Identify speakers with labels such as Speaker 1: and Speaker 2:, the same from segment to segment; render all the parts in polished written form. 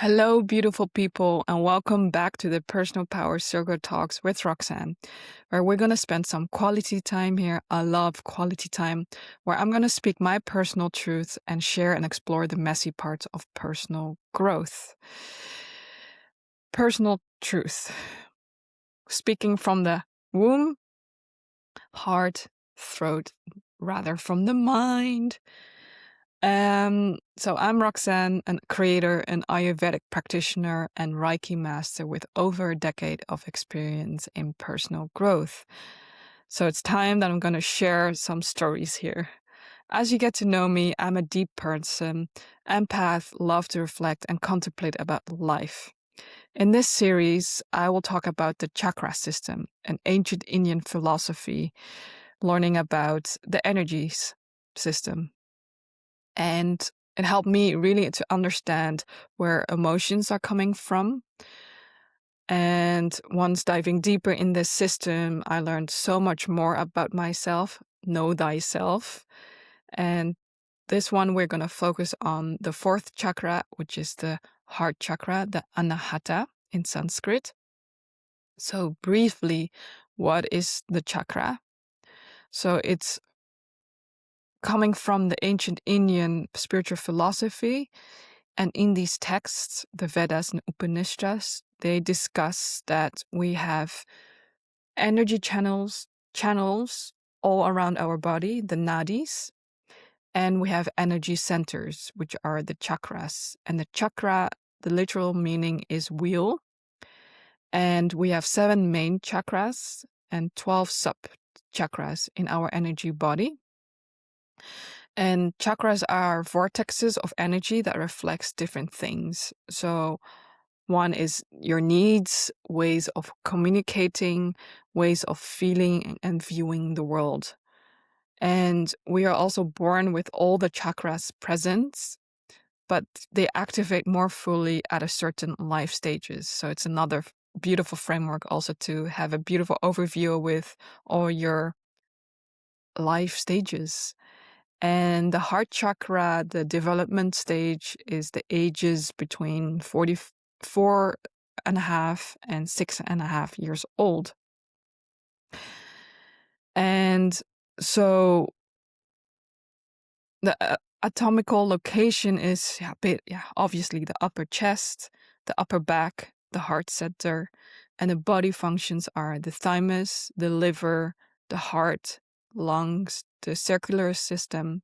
Speaker 1: Hello, beautiful people, and welcome back to the Personal Power Circle Talks with Roxane, where we're going to spend some quality time here. I love quality time, where I'm going to speak my personal truth and share and explore the messy parts of personal growth. Personal truth. Speaking from the womb, heart, throat, rather from the mind. So I'm Roxane, a creator, an Ayurvedic practitioner, and Reiki master with over a decade of experience in personal growth. So it's time that I'm going to share some stories here. As you get to know me, I'm a deep person, empath, love to reflect and contemplate about life. In this series, I will talk about the chakra system, an ancient Indian philosophy, learning about the energies system. And it helped me really to understand where emotions are coming from. And once diving deeper in this system, I learned so much more about myself, know thyself. And this one, we're going to focus on the fourth chakra, which is the heart chakra, the Anahata in Sanskrit. So briefly, what is the chakra? So it's coming from the ancient Indian spiritual philosophy. And in these texts, the Vedas and Upanishads, they discuss that we have energy channels all around our body, the nadis, and we have energy centers, which are the chakras. And the chakra, the literal meaning is wheel. And we have 7 main chakras and 12 sub chakras in our energy body. And chakras are vortexes of energy that reflects different things. So one is your needs, ways of communicating, ways of feeling and viewing the world. And we are also born with all the chakras present, but they activate more fully at a certain life stages. So it's another beautiful framework also to have a beautiful overview with all your life stages. And the heart chakra, the development stage, is the ages between 44 and a half and 6.5 years old. And so the atomical location is obviously the upper chest, the upper back, the heart center, and the body functions are the thymus, the liver, the heart, lungs, the circular system,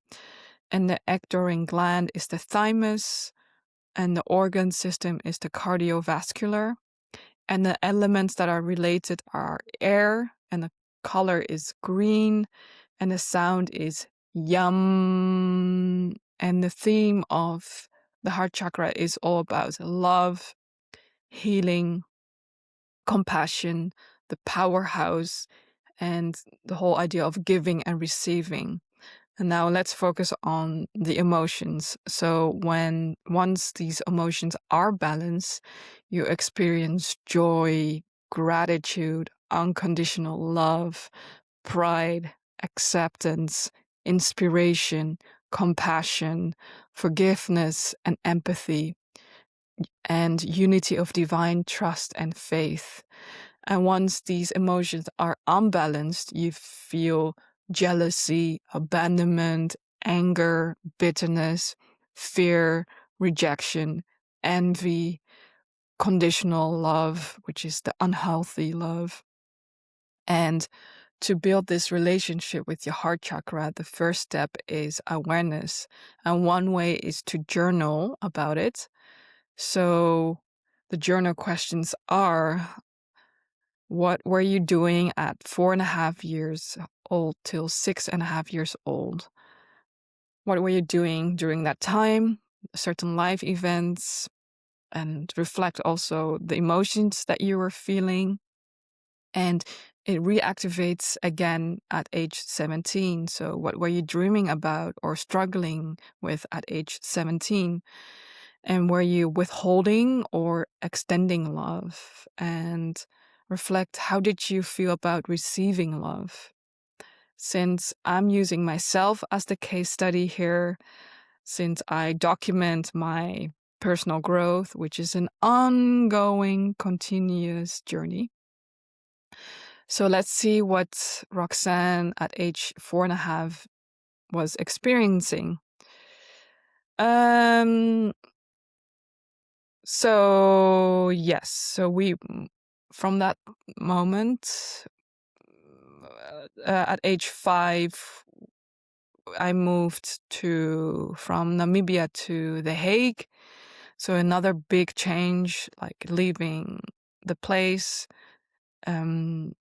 Speaker 1: and the ectoring gland is the thymus, and the organ system is the cardiovascular. And the elements that are related are air, and the color is green, and the sound is yum. And the theme of the heart chakra is all about love, healing, compassion, the powerhouse, and the whole idea of giving and receiving. And now let's focus on the emotions. So once these emotions are balanced, you experience joy, gratitude, unconditional love, pride, acceptance, inspiration, compassion, forgiveness, and empathy, and unity of divine trust and faith. And once these emotions are unbalanced, you feel jealousy, abandonment, anger, bitterness, fear, rejection, envy, conditional love, which is the unhealthy love. And to build this relationship with your heart chakra, the first step is awareness. And one way is to journal about it. So the journal questions are: what were you doing at 4.5 years old till 6.5 years old? What were you doing during that time? Certain life events, and reflect also the emotions that you were feeling. And it reactivates again at age 17. So what were you dreaming about or struggling with at age 17? And were you withholding or extending love? And reflect, how did you feel about receiving love? Since I'm using myself as the case study here, since I document my personal growth, which is an ongoing, continuous journey. So let's see what Roxane at age 4.5 was experiencing. So yes, so we from that moment at age 5, I moved from Namibia to The Hague. So another big change, like leaving the place, and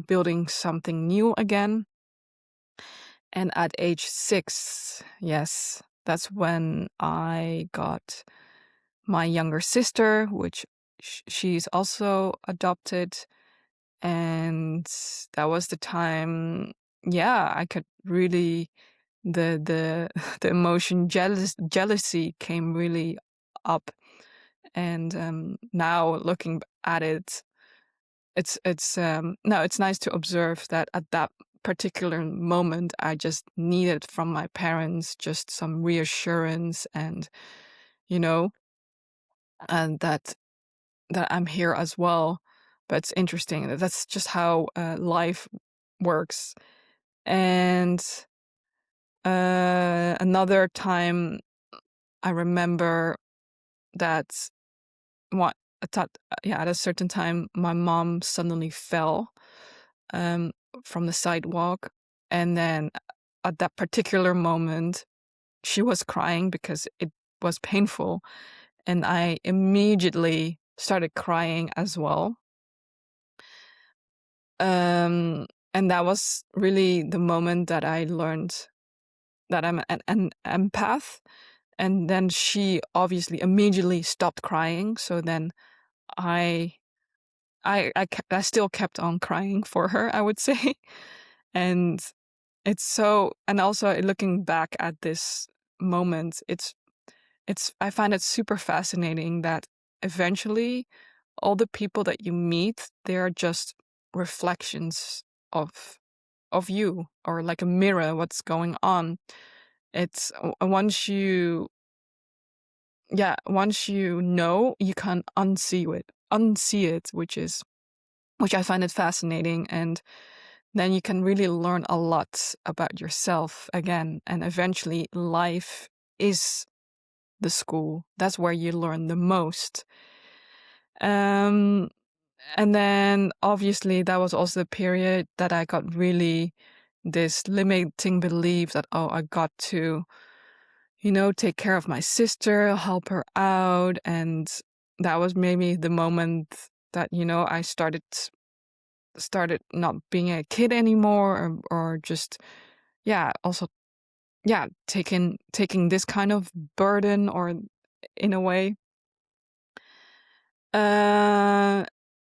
Speaker 1: building something new again. And at age 6, yes, that's when I got my younger sister, which she's also adopted. And that was the time, I could really, the the emotion jealousy came really up. And now looking at it, it's nice to observe that at that particular moment I just needed from my parents just some reassurance, and and that I'm here as well. But it's interesting, that's just how life works. And another time I remember that at a certain time my mom suddenly fell um, from the sidewalk, and then at that particular moment she was crying because it was painful, and I immediately started crying as well. And that was really the moment that I learned that I'm an empath. And then she obviously immediately stopped crying, so then I I still kept on crying for her, I would say. And and also looking back at this moment, I find it super fascinating that eventually all the people that you meet, they're just reflections of you, or like a mirror, what's going on. It's once you know, you can unsee it, which I find it fascinating. And then you can really learn a lot about yourself again. And eventually life is the school. That's where you learn the most. And then obviously that was also the period that I got really this limiting belief that, I got to, take care of my sister, help her out. And that was maybe the moment that, I started not being a kid anymore, or just, also, taking this kind of burden, or in a way.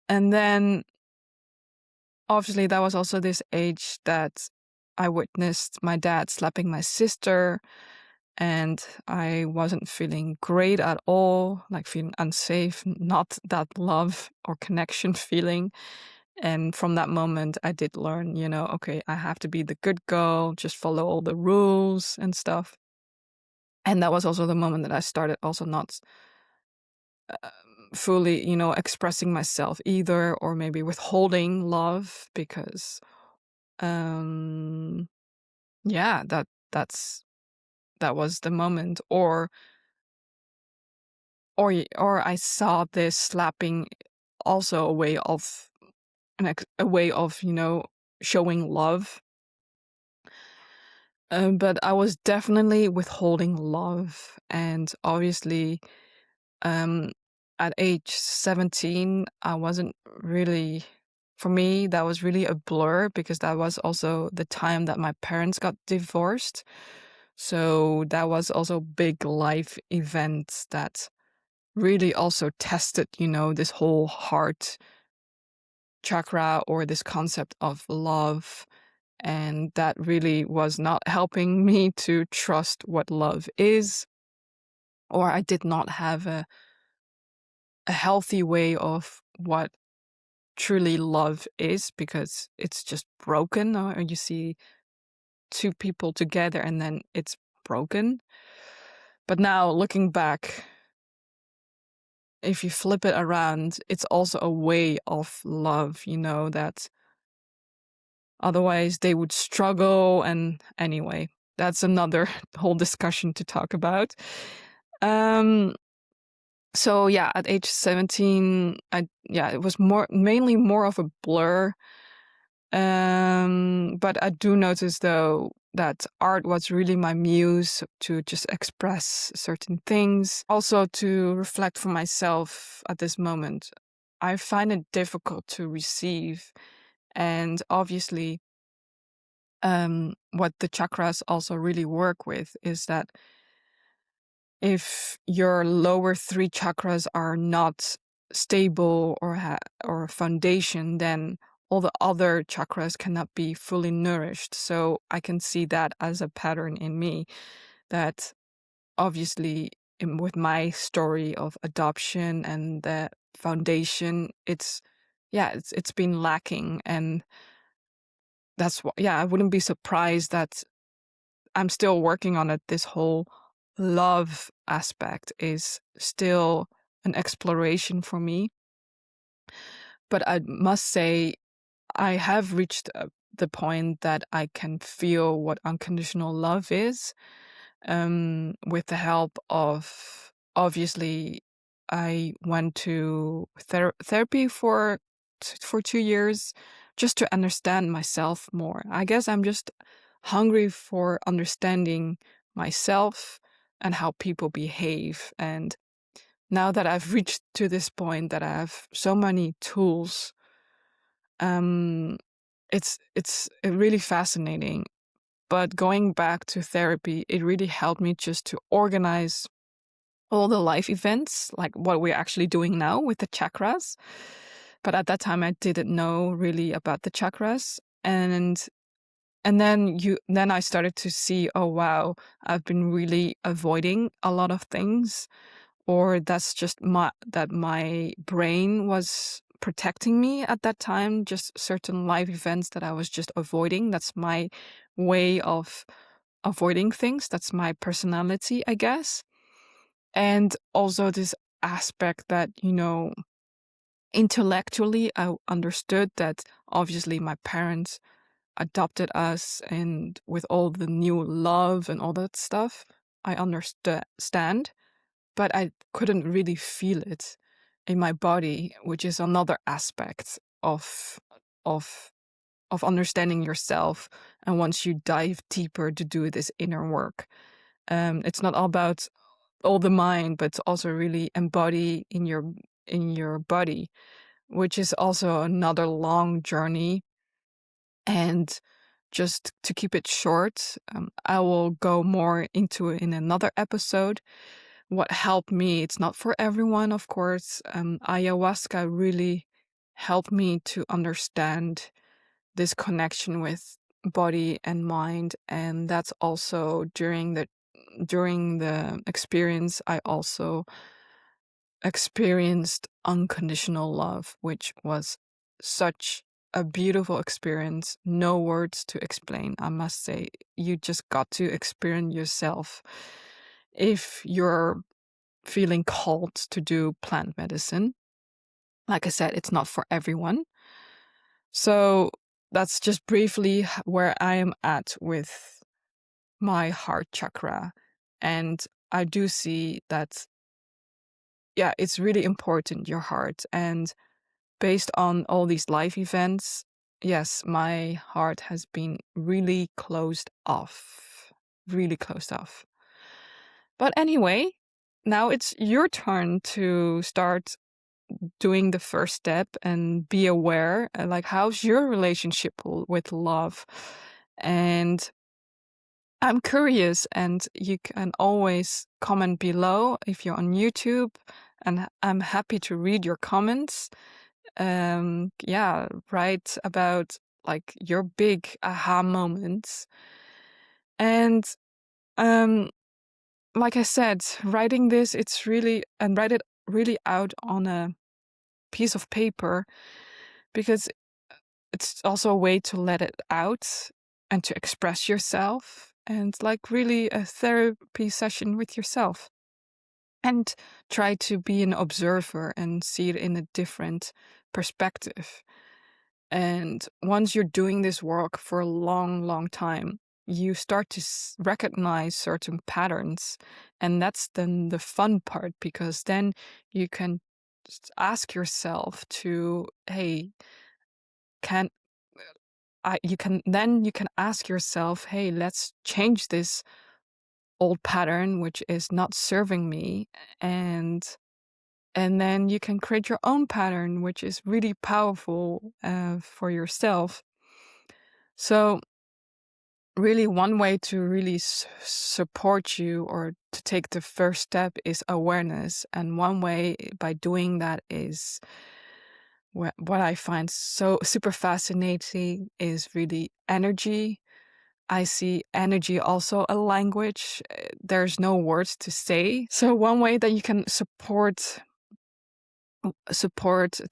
Speaker 1: And then obviously that was also this age that I witnessed my dad slapping my sister, and I wasn't feeling great at all, like feeling unsafe, not that love or connection feeling. And from that moment, I did learn, okay, I have to be the good girl, just follow all the rules and stuff. And that was also the moment that I started also not fully, expressing myself either, or maybe withholding love, because, that was the moment. Or I saw this slapping also a way of, showing love. But I was definitely withholding love. And obviously, at age 17, I wasn't really, for me, that was really a blur, because that was also the time that my parents got divorced. So that was also big life events that really also tested, this whole heart chakra, or this concept of love. And that really was not helping me to trust what love is, or I did not have a healthy way of what truly love is, because it's just broken, or you see two people together and then it's broken. But now looking back, if you flip it around, it's also a way of love, that otherwise they would struggle. And anyway, that's another whole discussion to talk about. So yeah, at age 17, it was mainly more of a blur. But I do notice though that art was really my muse to just express certain things, also to reflect for myself at this moment. I find it difficult to receive, and obviously, what the chakras also really work with is that if your lower 3 chakras are not stable or a foundation, then all the other chakras cannot be fully nourished. So I can see that as a pattern in me, that obviously with my story of adoption and the foundation, it's been lacking. And that's what, I wouldn't be surprised that I'm still working on it. This whole love aspect is still an exploration for me. But I must say, I have reached the point that I can feel what unconditional love is, with the help of, obviously, I went to therapy for 2 years just to understand myself more. I guess I'm just hungry for understanding myself and how people behave. And now that I've reached to this point that I have so many tools, it's really fascinating. But going back to therapy, it really helped me just to organize all the life events, like what we're actually doing now with the chakras. But at that time, I didn't know really about the chakras. And then I started to see, oh wow, I've been really avoiding a lot of things, or that's just my brain was protecting me at that time, just certain life events that I was just avoiding. That's my way of avoiding things. That's my personality, I guess. And also this aspect that, intellectually I understood that obviously my parents adopted us, and with all the new love and all that stuff, I understand, but I couldn't really feel it in my body, which is another aspect of of understanding yourself. And once you dive deeper to do this inner work, it's not all about all the mind, but also really embody in your body, which is also another long journey. And just to keep it short, I will go more into it in another episode. What helped me, it's not for everyone, of course. Ayahuasca really helped me to understand this connection with body and mind. And that's also during the experience, I also experienced unconditional love, which was such a beautiful experience. No words to explain, I must say. You just got to experience yourself. If you're feeling called to do plant medicine, like I said, it's not for everyone. So that's just briefly where I am at with my heart chakra. And I do see that, it's really important, your heart. And based on all these life events, yes, my heart has been really closed off. Really closed off. But anyway, now it's your turn to start doing the first step and be aware. Like, how's your relationship with love? And I'm curious, and you can always comment below if you're on YouTube, and I'm happy to read your comments. Write about like your big aha moments. And like I said, writing this, write it really out on a piece of paper, because it's also a way to let it out and to express yourself. and like really a therapy session with yourself. And try to be an observer and see it in a different perspective. And once you're doing this work for a long, long time, you start to recognize certain patterns. And that's then the fun part, because then you can ask yourself to, hey, can you can ask yourself, hey, let's change this old pattern which is not serving me, and then you can create your own pattern which is really powerful for yourself. So really, one way to really support you or to take the first step is awareness, and one way by doing that is what I find so super fascinating is really energy. I see energy also a language. There's no words to say. So one way that you can support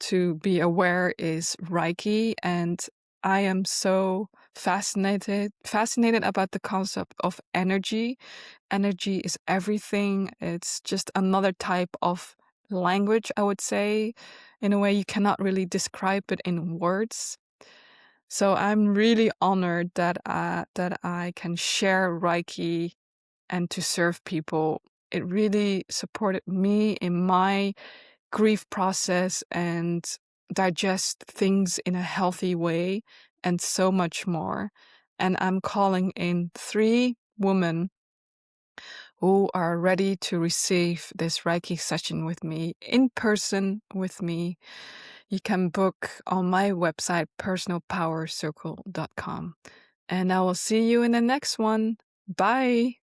Speaker 1: to be aware is Reiki, and I am so fascinated about the concept of energy. Energy is everything. It's just another type of language, I would say. In a way, you cannot really describe it in words. So I'm really honored that I can share Reiki and to serve people. It really supported me in my grief process and digest things in a healthy way, and so much more. And I'm calling in 3 women who are ready to receive this Reiki session with me, in person with me. You can book on my website, personalpowercircle.com. And I will see you in the next one. Bye.